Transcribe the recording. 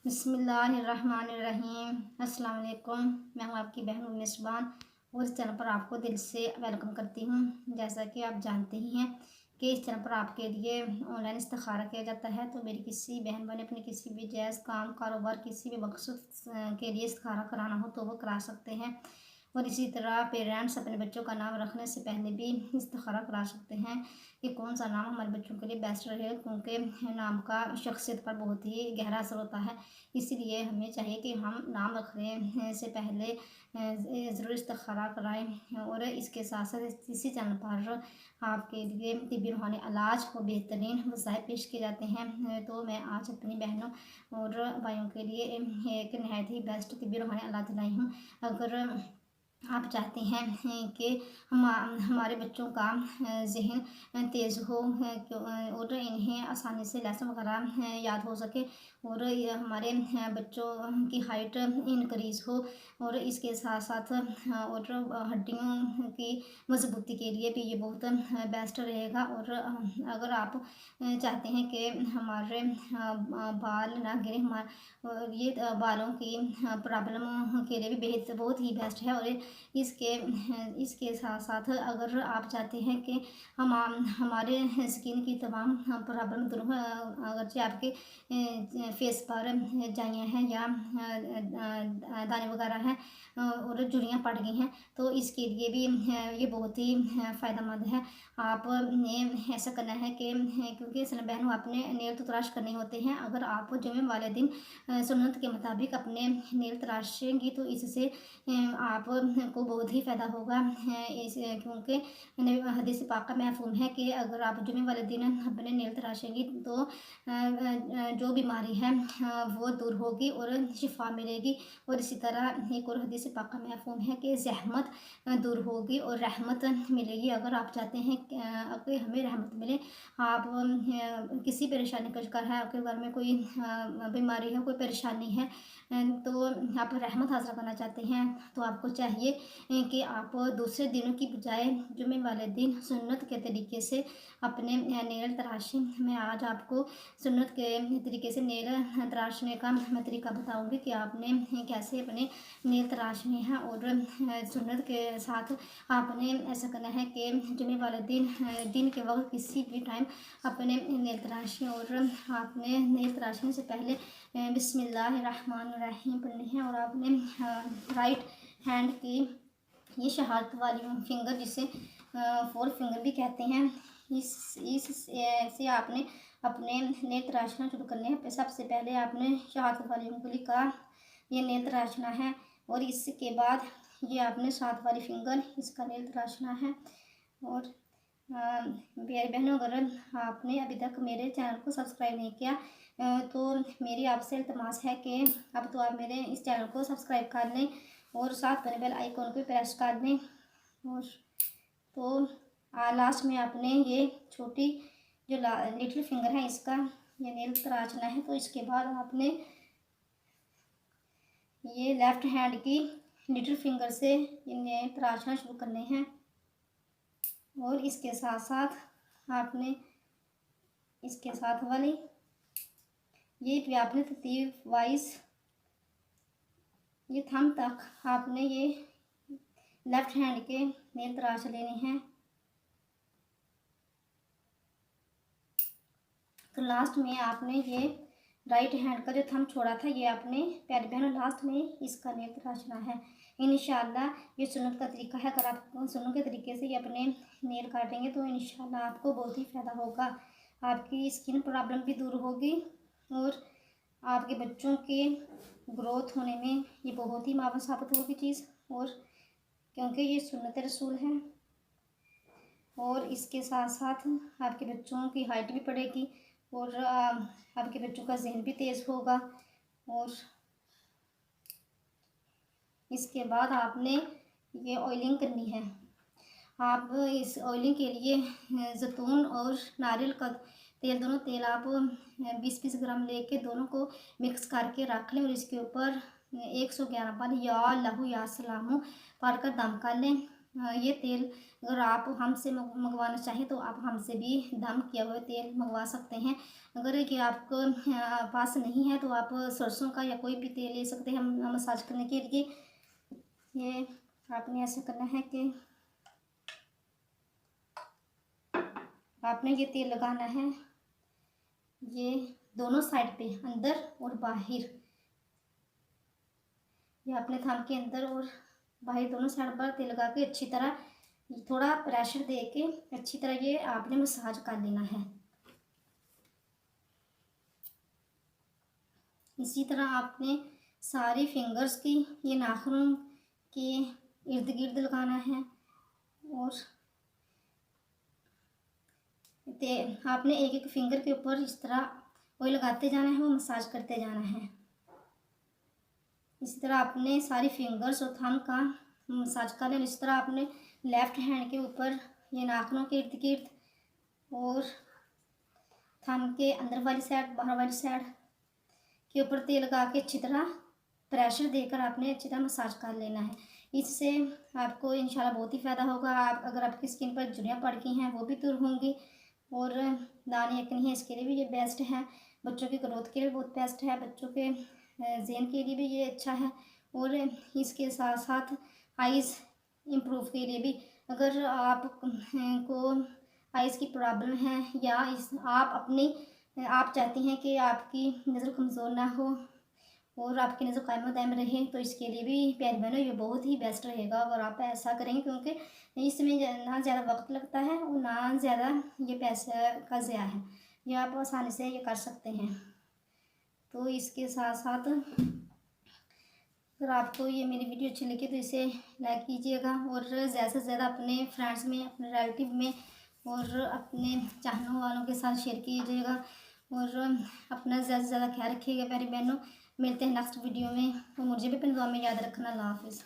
बिस्मिल्लाहिर्रहमानिर्रहीम। अस्सलाम वालेकुम। मैं हूँ आपकी बहन मिसबान और इस चैनल पर आपको दिल से वेलकम करती हूँ। जैसा कि आप जानते ही हैं कि इस चैनल पर आपके लिए ऑनलाइन इस्तिखारा किया जाता है। तो मेरी किसी बहन ने अपने किसी भी जायज़ काम कारोबार किसी भी मकसद के लिए इस्तिखारा कराना हो तो वो करा सकते हैं। और इसी तरह पेरेंट्स अपने बच्चों का नाम रखने से पहले भी इस्तिखारा करा सकते हैं कि कौन सा नाम हमारे बच्चों के लिए बेस्ट रहेगा, क्योंकि नाम का शख्सियत पर बहुत ही गहरा असर होता है। इसीलिए हमें चाहिए कि हम नाम रखने से पहले ज़रूर इस्तिखारा कराएं। और इसके साथ साथ इसी चैनल पर आपके लिए तिब्बी रूहानी इलाज और बेहतरीन वसाइल पेश किए जाते हैं। तो मैं आज अपनी बहनों और भाइयों के लिए एक नहायत ही बेस्ट तिब्बी रूहानी इलाज लाई हूँ। अगर आप चाहते हैं कि हमारे बच्चों का ज़हन तेज़ हो और इन्हें आसानी से लेसन वगैरह याद हो सके और हमारे बच्चों की हाइट इंक्रीज़ हो और इसके साथ साथ और हड्डियों की मजबूती के लिए भी ये बहुत बेस्ट रहेगा। और अगर आप चाहते हैं कि हमारे बाल ना गिरे, ये बालों की प्रॉब्लम के लिए भी बेहद बहुत ही बेस्ट है। और इसके इसके साथ साथ अगर आप चाहते हैं कि हमारे स्किन की तमाम प्रॉब्लम दूर हो, अगरचे आपके फेस पर जाइयाँ हैं या दाने वगैरह हैं और झुर्रियाँ पड़ गई हैं, तो इसके लिए भी ये बहुत ही फ़ायदेमंद है। आपने ऐसा करना है कि क्योंकि असल बहनों आपने नेल तो तराश करने होते हैं। अगर आप जुमे वाले दिन सुन्नत के मुताबिक अपने नेल तराशेंगी तो इससे आपको बहुत ही फ़ायदा होगा। इस क्योंकि हदीस पाक का महफूम है कि अगर आप जुमे वाले दिन अपने नेल तराशेंगी तो जो बीमारी है वो दूर होगी और शिफा मिलेगी। और इसी तरह एक और हदीस पाक का महफूम है कि ज़हमत दूर होगी और रहमत मिलेगी। अगर आप चाहते हैं कि हमें रहमत मिले, आप किसी परेशानी का शिकार है, आपके घर में कोई बीमारी है, कोई परेशानी है, तो आप रहमत हासिल करना चाहते हैं, तो आपको चाहिए कि आप दूसरे दिनों की बजाय जुमे वाले दिन सुन्नत के तरीके से अपने नेल तराशें। मैं आज आपको सुन्नत के तरीके से नेल तराशने का मैं तरीका बताऊंगी कि आपने कैसे अपने नेल तराशने हैं। और सुन्नत के साथ आपने ऐसा करना है कि जुमे वाले दिन के वक्त किसी भी टाइम अपने नेल तराशें और आपने नेल तराशने से पहले बिस्मिल्लाहिर्रहमानिर्रहीम पढ़नी है। और आपने राइट हैंड की ये शहादत वाली फिंगर, जिसे फोर फिंगर भी कहते हैं, इस से आपने अपने नेल तराशना शुरू करने हैं। सबसे पहले आपने शहादत वाली उंगली का ये नेल तराशना है और इसके बाद ये आपने साथ वाली फिंगर इसका नेल तराशना है। और प्यारी बहनों, अगर आपने अभी तक मेरे चैनल को सब्सक्राइब नहीं किया तो मेरी आपसे इल्तमास है कि अब तो आप मेरे इस चैनल को सब्सक्राइब कर लें और साथ बने बेल आइकॉन को प्रेस कर दें। और तो लास्ट में आपने ये छोटी जो लिटिल फिंगर है इसका ये नेल तराशना है। तो इसके बाद आपने ये लेफ्ट हैंड की लिटिल फिंगर से ये नेल तराशना शुरू करने हैं। और इसके साथ साथ आपने इसके साथ वाली ये भी आपने तरतीब वाइज ये थंब तक आपने ये लेफ्ट हैंड के नेल तराश लेने हैं। तो लास्ट में आपने ये राइट हैंड का जो थंब छोड़ा था ये आपने प्यारी बहनों लास्ट में इसका नेल तराशना है। इंशाल्लाह ये सुन्नत का तरीका है। अगर आप सुन्नत के तरीके से ये अपने नेल काटेंगे तो इंशाल्लाह आपको बहुत ही फ़ायदा होगा। आपकी स्किन प्रॉब्लम भी दूर होगी और आपके बच्चों के ग्रोथ होने में ये बहुत ही मावन साबित होगी चीज़। और क्योंकि ये सुन्नत रसूल है और इसके साथ साथ आपके बच्चों की हाइट भी बढ़ेगी और आपके बच्चों का जहन भी तेज़ होगा। और इसके बाद आपने ये ऑयलिंग करनी है। आप इस ऑयलिंग के लिए जैतून और नारियल का तेल, दोनों तेल आप 20-20 ग्राम लेके दोनों को मिक्स करके रख लें और इसके ऊपर 111 बार या अल्लाहु या सलामु पढ़ कर दम कर लें। ये तेल अगर आप हमसे मंगवाना चाहें तो आप हमसे भी दम किया हुआ तेल मंगवा सकते हैं। अगर कि आपको पास नहीं है तो आप सरसों का या कोई भी तेल ले सकते हैं मसाज करने के लिए। ये आपने ऐसा करना है कि आपने ये तेल लगाना है ये दोनों साइड पे, अंदर और बाहर। ये आपने थंब के अंदर और बाहर दोनों साइड पर तेल लगा के अच्छी तरह थोड़ा प्रेशर दे के अच्छी तरह ये आपने मसाज कर लेना है। इसी तरह आपने सारी फिंगर्स की ये नाखून के इर्द गिर्द लगाना है और आपने एक एक फिंगर के ऊपर इस तरह ऑयल लगाते जाना है और मसाज करते जाना है। इसी तरह आपने सारी फिंगर्स और थंब का मसाज कर लेना। इस तरह आपने लेफ्ट हैंड के ऊपर ये नाखूनों के इर्द गिर्द और थंब के अंदर वाली साइड बाहर वाली साइड के ऊपर तेल लगा के अच्छी तरह प्रेशर देकर आपने अच्छी तरह मसाज कर लेना है। इससे आपको इंशाल्लाह बहुत ही फ़ायदा होगा। आप अगर आपकी स्किन पर झुर्रियाँ पड़ गई हैं वो भी दूर होंगी और दाने एक्ने हैं इसके लिए भी ये बेस्ट है। बच्चों की ग्रोथ के लिए बहुत बेस्ट है, बच्चों के ज़हन के लिए भी ये अच्छा है और इसके साथ साथ आइज़ इम्प्रूव के लिए भी। अगर आप को आइज़ की प्रॉब्लम है या आप चाहती हैं कि आपकी नज़र कमज़ोर ना हो और आपकी नज़र कायम दायम रहे तो इसके लिए भी प्यारी बहनों ये बहुत ही बेस्ट रहेगा अगर आप ऐसा करेंगे, क्योंकि इसमें ना ज़्यादा वक्त लगता है और ना ज़्यादा ये पैसे का ज़िया है। ये आप आसानी से ये कर सकते हैं। तो इसके साथ साथ अगर आपको ये मेरी वीडियो अच्छी लगी तो इसे लाइक कीजिएगा और ज़्यादा से ज़्यादा अपने फ्रेंड्स में, अपने रिलेटिव में और अपने चाहने वालों के साथ शेयर कीजिएगा और अपना ज़्यादा से ज़्यादा ख्याल रखिएगा प्यारी बहनों। मिलते हैं नेक्स्ट वीडियो में, तो मुझे भी अपनी दुआ में याद रखना। अल्लाह हाफिज़।